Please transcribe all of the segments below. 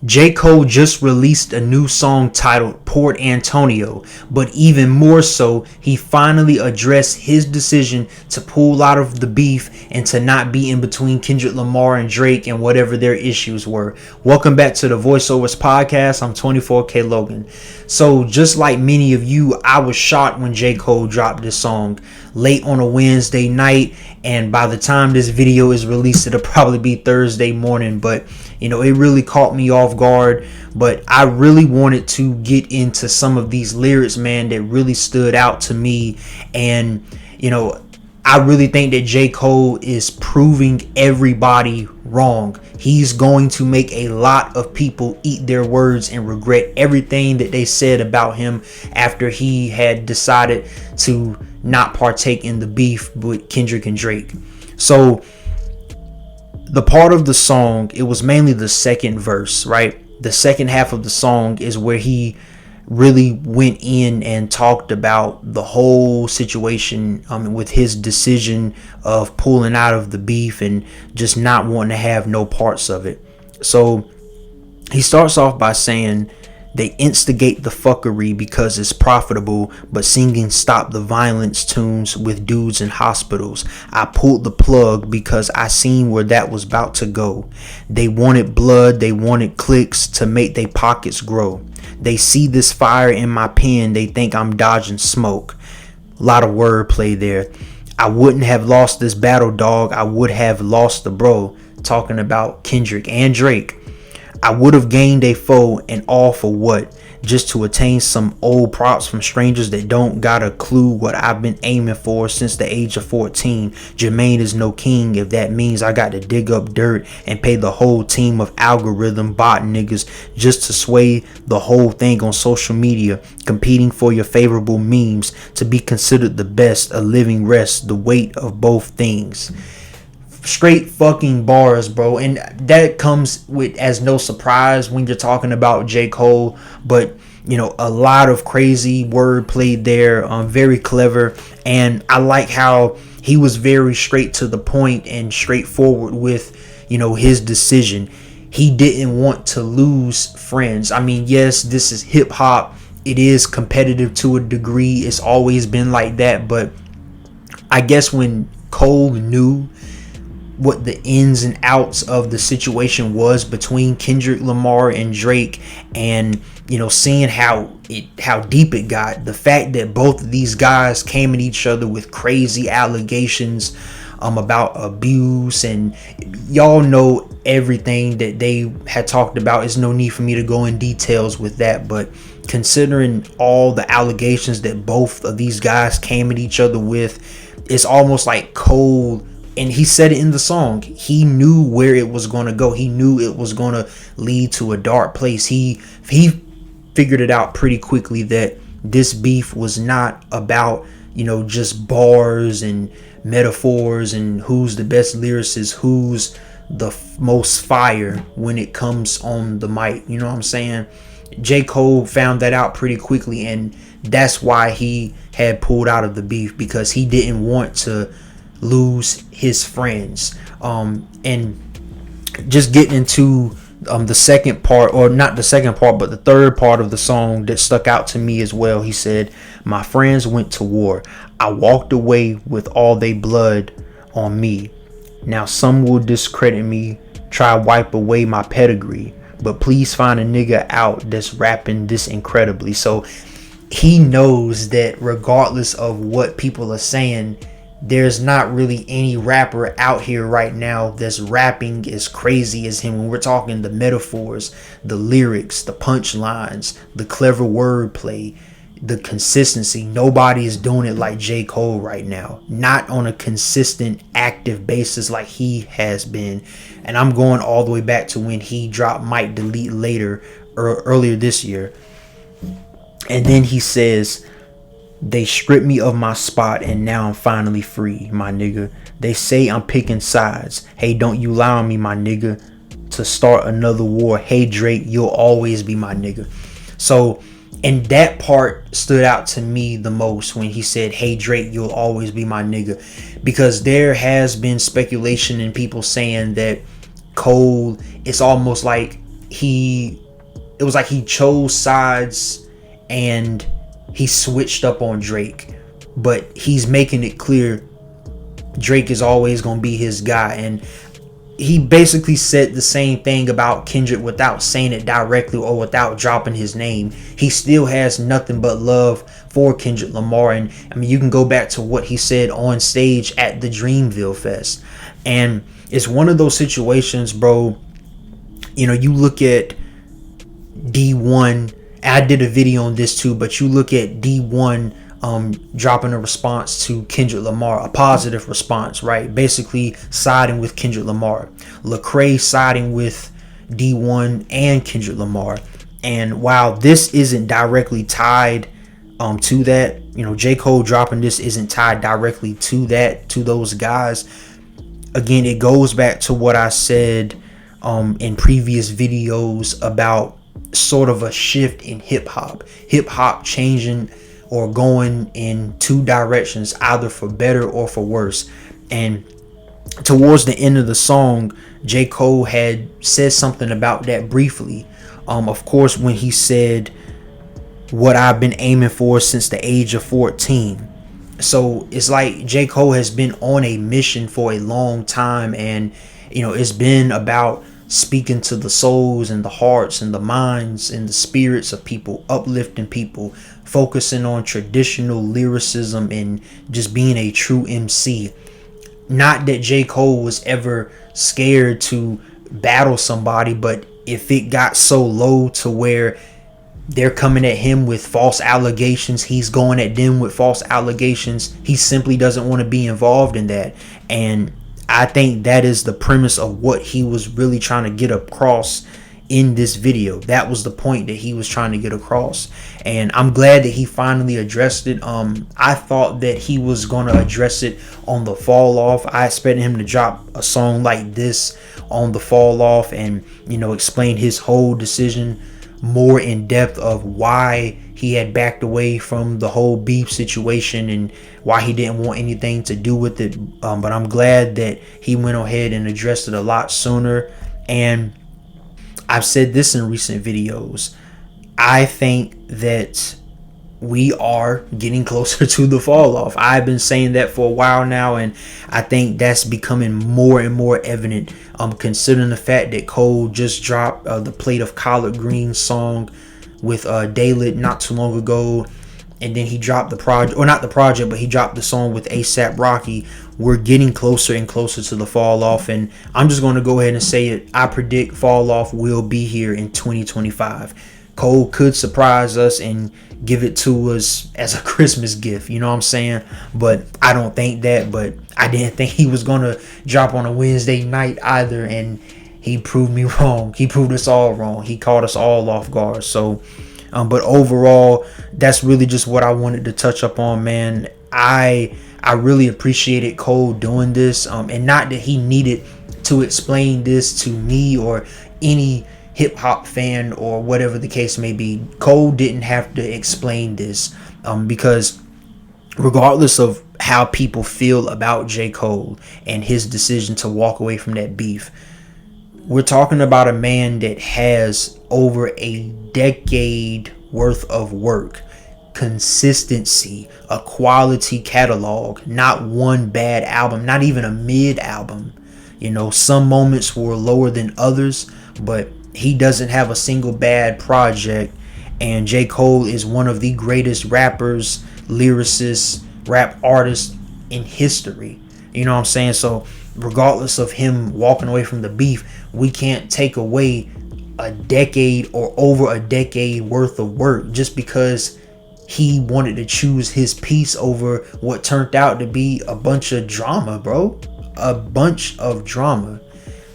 J. Cole just released a new song titled Port Antonio, but even more so, he finally addressed his decision to pull out of the beef and to not be in between Kendrick Lamar and Drake and whatever their issues were. Welcome back to the Voiceovers Podcast. I'm 24K Logan. So just like many of you, I was shocked when J. Cole dropped this song late on a Wednesday night, and by the time this video is released, it'll probably be Thursday morning. But it really caught me off guard. But I really wanted to get into some of these lyrics, man, that really stood out to me. And I really think that J. Cole is proving everybody wrong. He's going to make a lot of people eat their words and regret everything that they said about him after he had decided to not partake in the beef with Kendrick and Drake. So the part of the song, it was mainly the second verse, right? The second half of the song is where he really went in and talked about the whole situation with his decision of pulling out of the beef and just not wanting to have no parts of it. So he starts off by saying they instigate the fuckery because it's profitable, but singing stop the violence tunes with dudes in hospitals. I pulled the plug because I seen where that was about to go. They wanted blood, they wanted clicks to make their pockets grow. They see this fire in my pen, they think I'm dodging smoke. A lot of wordplay there. I wouldn't have lost this battle, dog. I would have lost the bro. Talking about Kendrick and Drake. I would have gained a foe, and all for what? Just to attain some old props from strangers that don't got a clue what I've been aiming for since the age of 14. Jermaine is no king if that means I got to dig up dirt and pay the whole team of algorithm bot niggas just to sway the whole thing on social media, competing for your favorable memes to be considered the best, a living rest, the weight of both things. Straight fucking bars, bro, and that comes with as no surprise when you're talking about J. Cole. But a lot of crazy word played there, very clever, and I like how he was very straight to the point and straightforward with his decision. He didn't want to lose friends. I mean, yes, this is hip hop, it is competitive to a degree, it's always been like that, but I guess when Cole knew what the ins and outs of the situation was between Kendrick Lamar and Drake, and seeing how deep it got, the fact that both of these guys came at each other with crazy allegations about abuse, and y'all know everything that they had talked about. There's no need for me to go in details with that, but considering all the allegations that both of these guys came at each other with, it's almost like Cole, and he said it in the song, he knew where it was going to go. He knew it was going to lead to a dark place. He figured it out pretty quickly that this beef was not about, just bars and metaphors and who's the best lyricist, who's the most fire when it comes on the mic. You know what I'm saying? J. Cole found that out pretty quickly, and that's why he had pulled out of the beef, because he didn't want to lose his friends. And just getting into the second part, or not the second part, but the third part of the song that stuck out to me as well. He said, my friends went to war. I walked away with all they blood on me. Now some will discredit me, try wipe away my pedigree, but please find a nigga out that's rapping this incredibly. So he knows that regardless of what people are saying, there's not really any rapper out here right now that's rapping as crazy as him. When we're talking the metaphors, the lyrics, the punchlines, the clever wordplay, the consistency, nobody is doing it like J. Cole right now. Not on a consistent, active basis like he has been. And I'm going all the way back to when he dropped Might Delete Later earlier this year. And then he says, they stripped me of my spot and now I'm finally free, my nigga. They say I'm picking sides. Hey, don't you lie on me, my nigga, to start another war. Hey, Drake, you'll always be my nigga. So, and that part stood out to me the most when he said, hey, Drake, you'll always be my nigga. Because there has been speculation and people saying that Cole, it's almost like he it was like he chose sides and he switched up on Drake, but he's making it clear Drake is always going to be his guy. And he basically said the same thing about Kendrick without saying it directly or without dropping his name. He still has nothing but love for Kendrick Lamar. And I mean, you can go back to what he said on stage at the Dreamville Fest. And it's one of those situations, bro. You know, you look at D1. I did a video on this too, but you look at D1 dropping a response to Kendrick Lamar, a positive response, right? Basically siding with Kendrick Lamar. Lecrae siding with D1 and Kendrick Lamar. And while this isn't directly tied to that, you know, J. Cole dropping this isn't tied directly to that, to those guys. Again, it goes back to what I said in previous videos about sort of a shift in hip hop changing or going in two directions, either for better or for worse. And towards the end of the song, J. Cole had said something about that briefly. Of course, when he said, "What I've been aiming for since the age of 14." So it's like J. Cole has been on a mission for a long time, and you know, it's been about speaking to the souls and the hearts and the minds and the spirits of people, uplifting people, focusing on traditional lyricism and just being a true MC. Not that J. Cole was ever scared to battle somebody, but if it got so low to where they're coming at him with false allegations, he's going at them with false allegations, he simply doesn't want to be involved in that. And I think that is the premise of what he was really trying to get across in this video. That was the point that he was trying to get across, and I'm glad that he finally addressed it. I thought that he was going to address it on the Fall Off. I expected him to drop a song like this on the Fall Off and, you know, explain his whole decision more in depth of why he had backed away from the whole beef situation and why he didn't want anything to do with it. But I'm glad that he went ahead and addressed it a lot sooner. And I've said this in recent videos, I think that we are getting closer to the fall off. I've been saying that for a while now, and I think that's becoming more and more evident, considering the fact that Cole just dropped the Plate of Collard Greens song with Daylit not too long ago, and then he dropped the project, or not the project, but he dropped the song with ASAP Rocky. We're getting closer and closer to the fall off, and I'm just going to go ahead and say it. I predict fall off will be here in 2025. Cole could surprise us and give it to us as a Christmas gift, you know what I'm saying? But I don't think that, but I didn't think he was going to drop on a Wednesday night either, and he proved me wrong. He proved us all wrong. He caught us all off guard. So, but overall, that's really just what I wanted to touch up on, man. I really appreciated Cole doing this, and not that he needed to explain this to me or any hip hop fan or whatever the case may be. Cole didn't have to explain this, because regardless of how people feel about J. Cole and his decision to walk away from that beef, we're talking about a man that has over a decade worth of work, consistency, a quality catalog, not one bad album, not even a mid album. You know, some moments were lower than others, but he doesn't have a single bad project. And J. Cole is one of the greatest rappers, lyricists, rap artists in history. You know what I'm saying? So regardless of him walking away from the beef, we can't take away a decade or over a decade worth of work just because he wanted to choose his piece over what turned out to be a bunch of drama, bro. A bunch of drama.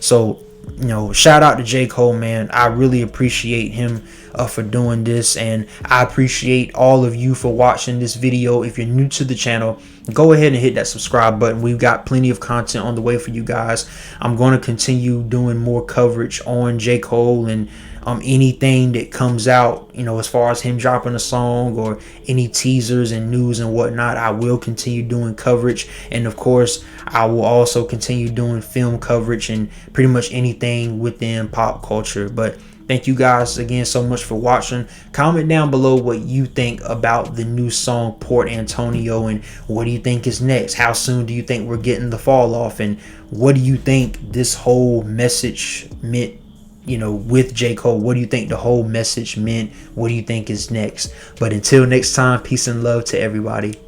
So, you know, shout out to J. Cole, man. I really appreciate him for doing this, and I appreciate all of you for watching this video. If you're new to the channel, go ahead and hit that subscribe button. We've got plenty of content on the way for you guys. I'm going to continue doing more coverage on J. Cole and anything that comes out, you know, as far as him dropping a song or any teasers and news and whatnot. I will continue doing coverage, and of course I will also continue doing film coverage and pretty much anything within pop culture. But Thank you guys again so much for watching. Comment down below what you think about the new song Port Antonio, and what do you think is next? How soon do you think we're getting the fall off? And what do you think this whole message meant, with J. Cole? What do you think the whole message meant? What do you think is next? But until next time, peace and love to everybody.